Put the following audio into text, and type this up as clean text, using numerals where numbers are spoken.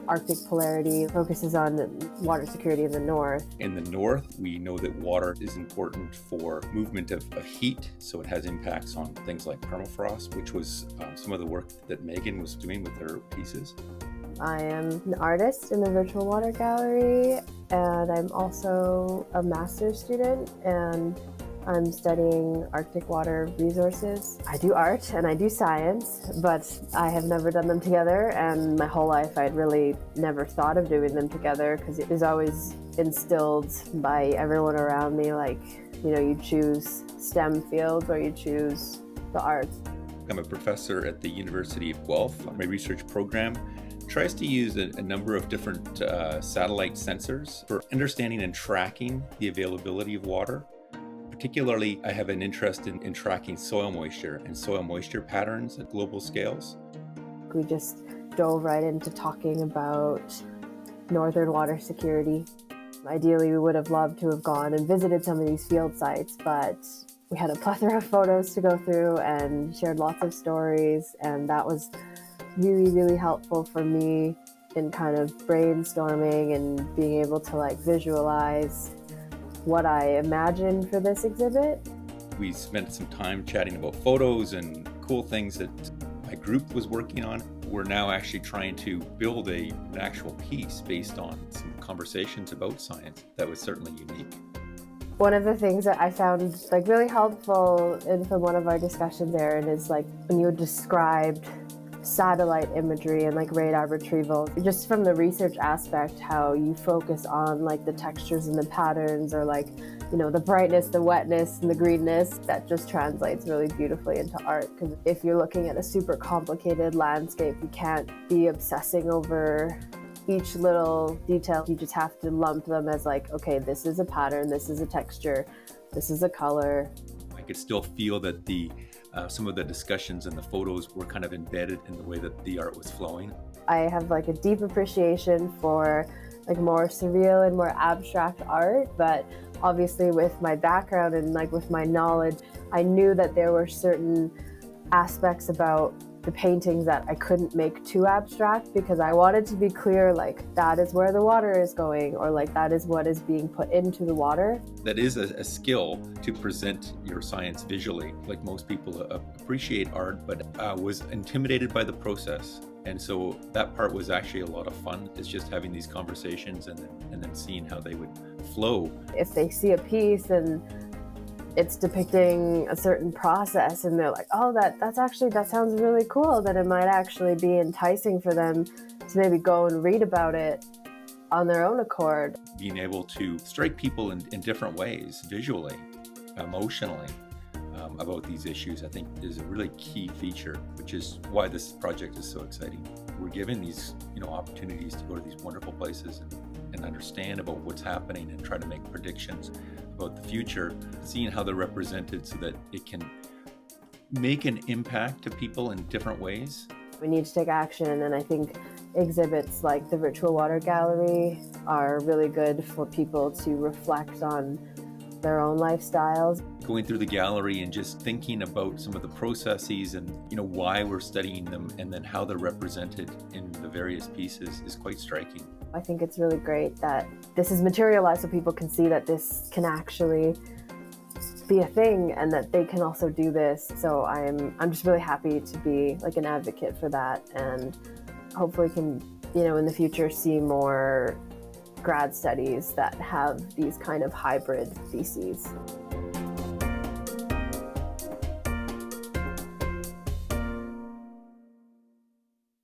Arctic Polarity, focuses on water security in the north. In the north, we know that water is important for movement of heat, so it has impacts on things like permafrost, which was some of the work that Megan was doing with her pieces. I am an artist in the Virtual Water Gallery, and I'm also a master's student, and I'm studying Arctic water resources. I do art and I do science, but I have never done them together, and my whole life I'd really never thought of doing them together because it was always instilled by everyone around me, like, you know, you choose STEM fields or you choose the arts. I'm a professor at the University of Guelph. My research program tries to use a number of different satellite sensors for understanding and tracking the availability of water. Particularly, I have an interest in tracking soil moisture and soil moisture patterns at global scales. We just dove right into talking about northern water security. Ideally, we would have loved to have gone and visited some of these field sites, but we had a plethora of photos to go through and shared lots of stories, and that was really, really helpful for me in kind of brainstorming and being able to like visualize what I imagined for this exhibit. We spent some time chatting about photos and cool things that my group was working on. We're now actually trying to build an actual piece based on some conversations about science that was certainly unique. One of the things that I found like really helpful from one of our discussions, Erin, is like when you described satellite imagery and like radar retrieval, just from the research aspect, how you focus on like the textures and the patterns, or like, you know, the brightness, the wetness, and the greenness, that just translates really beautifully into art. Because if you're looking at a super complicated landscape, you can't be obsessing over each little detail. You just have to lump them as like, okay, this is a pattern, this is a texture, this is a color. I could still feel that some of the discussions and the photos were kind of embedded in the way that the art was flowing. I have like a deep appreciation for like more surreal and more abstract art, but obviously with my background and like with my knowledge, I knew that there were certain aspects about the paintings that I couldn't make too abstract, because I wanted to be clear, like that is where the water is going, or like that is what is being put into the water. That is a skill to present your science visually. Like most people appreciate art, but was intimidated by the process. And so that part was actually a lot of fun. It's just having these conversations and then seeing how they would flow. If they see a piece and it's depicting a certain process and they're like, oh, that sounds really cool, then it might actually be enticing for them to maybe go and read about it on their own accord. Being able to strike people in different ways, visually, emotionally, about these issues, I think is a really key feature, which is why this project is so exciting. We're given these, opportunities to go to these wonderful places and understand about what's happening and try to make predictions about the future, seeing how they're represented so that it can make an impact to people in different ways. We need to take action, and I think exhibits like the Virtual Water Gallery are really good for people to reflect on their own lifestyles. Going through the gallery and just thinking about some of the processes and why we're studying them and then how they're represented in the various pieces is quite striking. I think it's really great that this is materialized so people can see that this can actually be a thing and that they can also do this. So I'm just really happy to be like an advocate for that, and hopefully can, in the future see more grad studies that have these kind of hybrid theses.